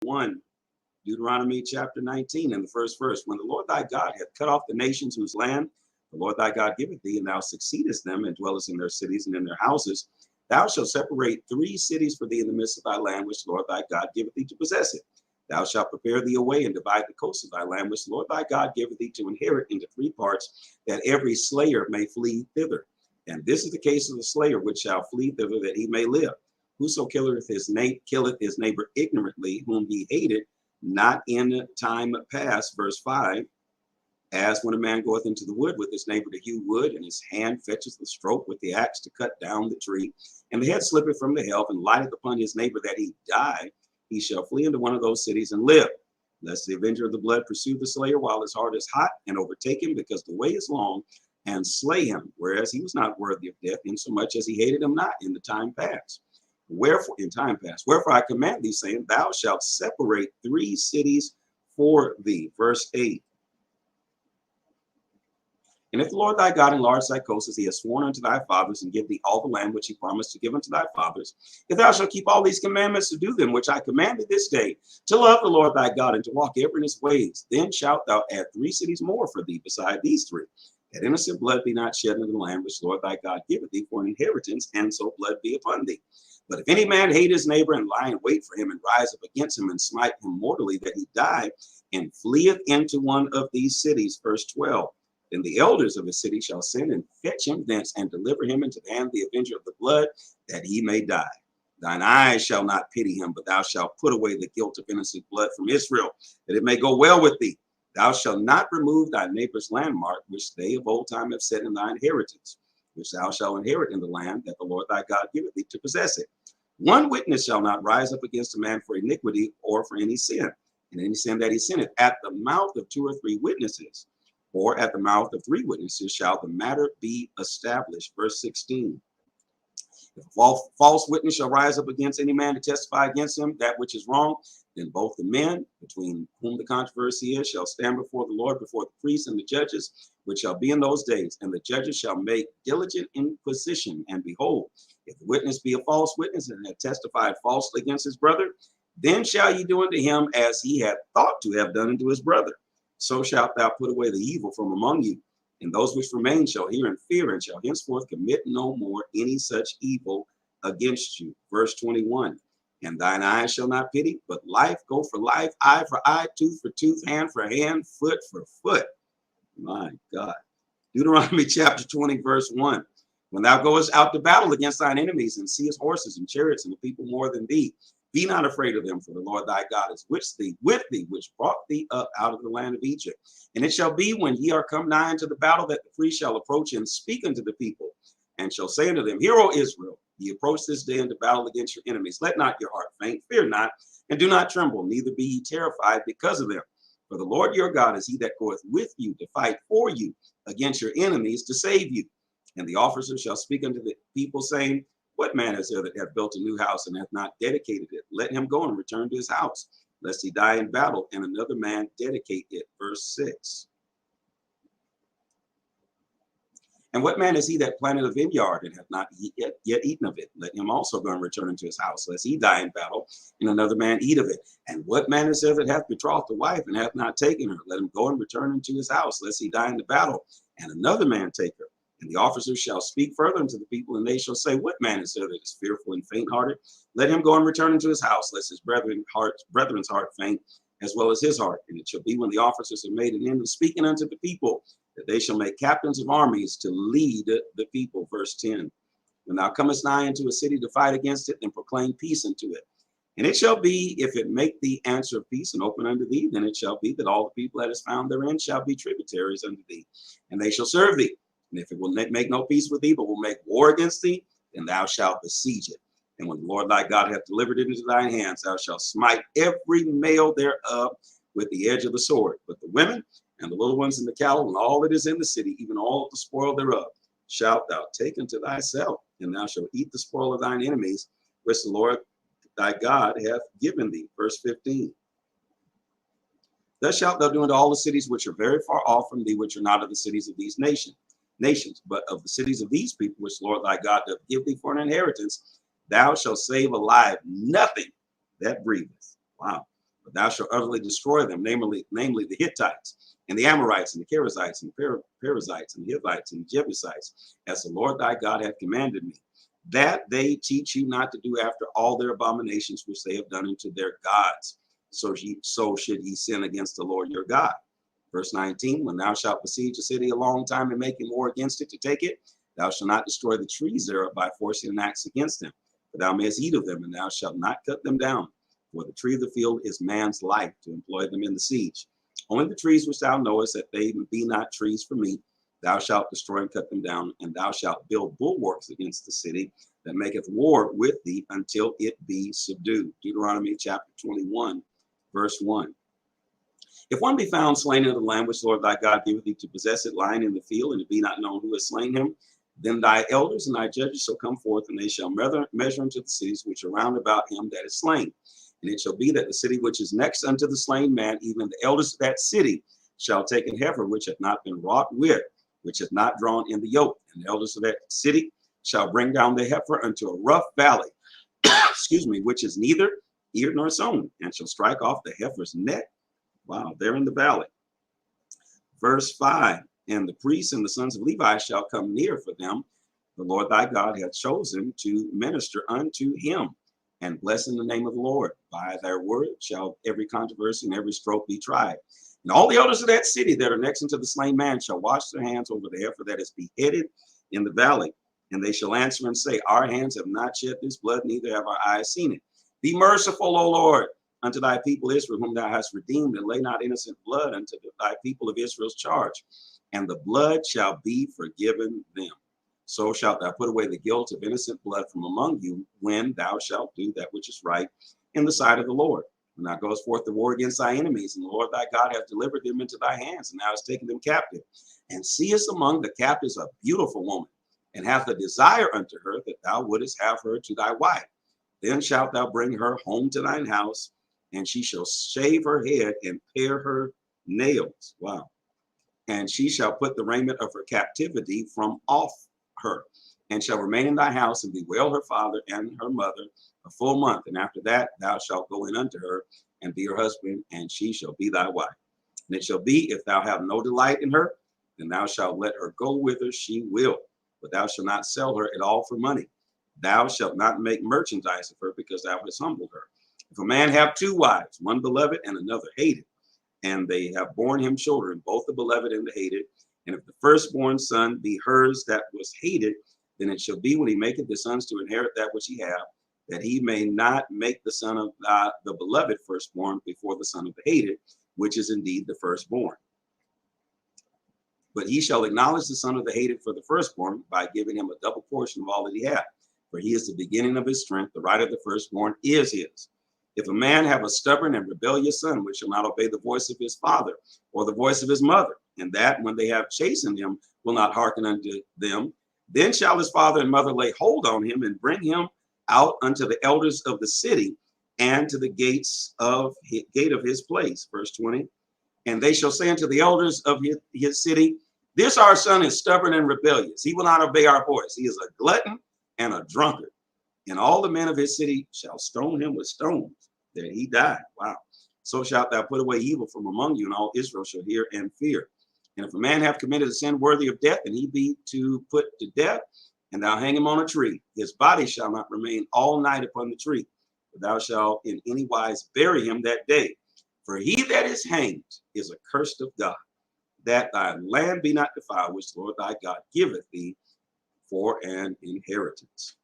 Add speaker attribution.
Speaker 1: 1. Deuteronomy chapter 19 in the first verse. When the Lord thy God hath cut off the nations whose land the Lord thy God giveth thee, and thou succeedest them, and dwellest in their cities and in their houses, thou shalt separate 3 cities for thee in the midst of thy land, which the Lord thy God giveth thee to possess it. Thou shalt prepare thee a way and divide the coast of thy land, which the Lord thy God giveth thee to inherit, into 3 parts, that every slayer may flee thither. And this is the case of the slayer which shall flee thither, that he may live. Whoso killeth his neighbor ignorantly, whom he hated, not in time past, verse 5, as when a man goeth into the wood with his neighbor to hew wood, and his hand fetches the stroke with the axe to cut down the tree, and the head slippeth from the helve, and lighteth upon his neighbor that he die, he shall flee into one of those cities and live. Lest the avenger of the blood pursue the slayer while his heart is hot, and overtake him, because the way is long, and slay him, whereas he was not worthy of death, insomuch as he hated him not in the time past. Wherefore I command thee, saying, thou shalt separate 3 cities for thee. Verse 8. And if the Lord thy God enlarge thy coast as he has sworn unto thy fathers, and give thee all the land which he promised to give unto thy fathers, if thou shalt keep all these commandments to do them, which I command thee this day, to love the Lord thy God and to walk ever in his ways, then shalt thou add 3 cities more for thee beside these 3, that innocent blood be not shed in the land which the Lord thy God giveth thee for an inheritance, and so blood be upon thee. But if any man hate his neighbor, and lie in wait for him, and rise up against him, and smite him mortally, that he die, and fleeth into one of these cities, verse 12, then the elders of the city shall send and fetch him thence, and deliver him into the hand of the avenger of the blood, that he may die. Thine eyes shall not pity him, but thou shalt put away the guilt of innocent blood from Israel, that it may go well with thee. Thou shalt not remove thy neighbor's landmark, which they of old time have set in thy inheritance, which thou shalt inherit in the land that the Lord thy God giveth thee to possess it. One witness shall not rise up against a man for iniquity or for any sin, and any sin that he sinneth. At the mouth of 2 or 3 witnesses, or at the mouth of 3 witnesses, shall the matter be established. Verse 16. If a false witness shall rise up against any man to testify against him that which is wrong, then both the men between whom the controversy is shall stand before the Lord, before the priests and the judges, which shall be in those days. And the judges shall make diligent inquisition. And behold, if the witness be a false witness, and hath testified falsely against his brother, then shall ye do unto him as he had thought to have done unto his brother. So shalt thou put away the evil from among you. And those which remain shall hear and fear, and shall henceforth commit no more any such evil against you. Verse 21. And thine eyes shall not pity, but life go for life, eye for eye, tooth for tooth, hand for hand, foot for foot. My God. Deuteronomy chapter 20, verse 1. When thou goest out to battle against thine enemies, and seest horses and chariots and the people more than thee, be not afraid of them, for the Lord thy God is with thee, which brought thee up out of the land of Egypt. And it shall be, when ye are come nigh unto the battle, that the priest shall approach and speak unto the people, and shall say unto them, Hear, O Israel, ye approach this day into battle against your enemies. Let not your heart faint, fear not, and do not tremble, neither be ye terrified because of them. For the Lord your God is he that goeth with you to fight for you against your enemies, to save you. And the officers shall speak unto the people, saying, What man is there that hath built a new house and hath not dedicated it? Let him go and return to his house, lest he die in battle, and another man dedicate it. Verse 6. And what man is he that planted a vineyard and hath not yet eaten of it? Let him also go and return into his house, lest he die in battle, and another man eat of it. And what man is there that hath betrothed a wife and hath not taken her? Let him go and return into his house, lest he die in the battle, and another man take her. And the officers shall speak further unto the people, and they shall say, What man is there that is fearful and faint-hearted? Let him go and return into his house, lest his brethren's heart faint, as well as his heart. And it shall be, when the officers have made an end of speaking unto the people, that they shall make captains of armies to lead the people. Verse 10. When thou comest nigh into a city to fight against it, then proclaim peace unto it. And it shall be, if it make thee answer of peace and open unto thee, then it shall be that all the people that is found therein shall be tributaries unto thee, and they shall serve thee. And if it will make no peace with thee, but will make war against thee, then thou shalt besiege it. And when the Lord thy God hath delivered it into thine hands, thou shalt smite every male thereof with the edge of the sword. But the women and the little ones and the cattle and all that is in the city, even all the spoil thereof, shalt thou take unto thyself, and thou shalt eat the spoil of thine enemies, which the Lord thy God hath given thee. Verse 15. Thus shalt thou do unto all the cities which are very far off from thee, which are not of the cities of these nations, but of the cities of these people, which the Lord thy God doth give thee for an inheritance, thou shalt save alive nothing that breatheth. Wow. But thou shalt utterly destroy them, namely the Hittites, and the Amorites, and the Cherizzites, and the Perizzites, and the Hivites, and the Jebusites, as the Lord thy God hath commanded me, that they teach you not to do after all their abominations which they have done unto their gods. So should ye sin against the Lord your God. Verse 19, when thou shalt besiege a city a long time and making war against it to take it, thou shalt not destroy the trees thereof by forcing an axe against them, but thou mayest eat of them, and thou shalt not cut them down. For the tree of the field is man's life, to employ them in the siege. Only the trees which thou knowest that they be not trees for meat, thou shalt destroy and cut them down, and thou shalt build bulwarks against the city that maketh war with thee until it be subdued. Deuteronomy chapter 21, verse 1. If one be found slain in the land which the Lord thy God giveth thee to possess it, lying in the field, and it be not known who has slain him, then thy elders and thy judges shall come forth, and they shall measure unto the cities which are round about him that is slain. And it shall be that the city which is next unto the slain man, even the elders of that city, shall take an heifer which hath not been wrought with, which hath not drawn in the yoke. And the elders of that city shall bring down the heifer unto a rough valley, excuse me, which is neither eared nor sown, and shall strike off the heifer's neck. Wow, they're in the valley. Verse 5, and the priests and the sons of Levi shall come near, for them the Lord thy God hath chosen to minister unto him, and bless in the name of the Lord. By their word shall every controversy and every stroke be tried. And all the elders of that city that are next unto the slain man shall wash their hands over the heifer that is beheaded in the valley. And they shall answer and say, our hands have not shed this blood, neither have our eyes seen it. Be merciful, O Lord, unto thy people Israel, whom thou hast redeemed, and lay not innocent blood unto thy people of Israel's charge. And the blood shall be forgiven them. So shalt thou put away the guilt of innocent blood from among you, when thou shalt do that which is right in the sight of the Lord. When thou goest forth to war against thy enemies, and the Lord thy God hath delivered them into thy hands, and thou hast taken them captive, and seest among the captives a beautiful woman, and hath a desire unto her, that thou wouldest have her to thy wife, then shalt thou bring her home to thine house, and she shall shave her head and pare her nails. Wow. And she shall put the raiment of her captivity from off her, and shall remain in thy house, and bewail her father and her mother a full month. And after that thou shalt go in unto her, and be her husband, and she shall be thy wife. And it shall be, if thou have no delight in her, then thou shalt let her go whither she will, but thou shalt not sell her at all for money. Thou shalt not make merchandise of her, because thou hast humbled her. If a man have two wives, one beloved and another hated, and they have borne him children, both the beloved and the hated, and if the firstborn son be hers that was hated, then it shall be, when he maketh the sons to inherit that which he have, that he may not make the son of the beloved firstborn before the son of the hated, which is indeed the firstborn. But he shall acknowledge the son of the hated for the firstborn, by giving him a double portion of all that he hath. For he is the beginning of his strength, the right of the firstborn is his. If a man have a stubborn and rebellious son, which shall not obey the voice of his father, or the voice of his mother, and that, when they have chastened him, will not hearken unto them, then shall his father and mother lay hold on him, and bring him out unto the elders of the city, and to the gate of his place. Verse 20. And they shall say unto the elders of his city, this our son is stubborn and rebellious. He will not obey our voice. He is a glutton and a drunkard. And all the men of his city shall stone him with stones, that he die. Wow. So shalt thou put away evil from among you, and all Israel shall hear and fear. And if a man have committed a sin worthy of death, and he be to put to death, and thou hang him on a tree, his body shall not remain all night upon the tree, but thou shalt in any wise bury him that day. For he that is hanged is accursed of God, that thy land be not defiled, which the Lord thy God giveth thee for an inheritance.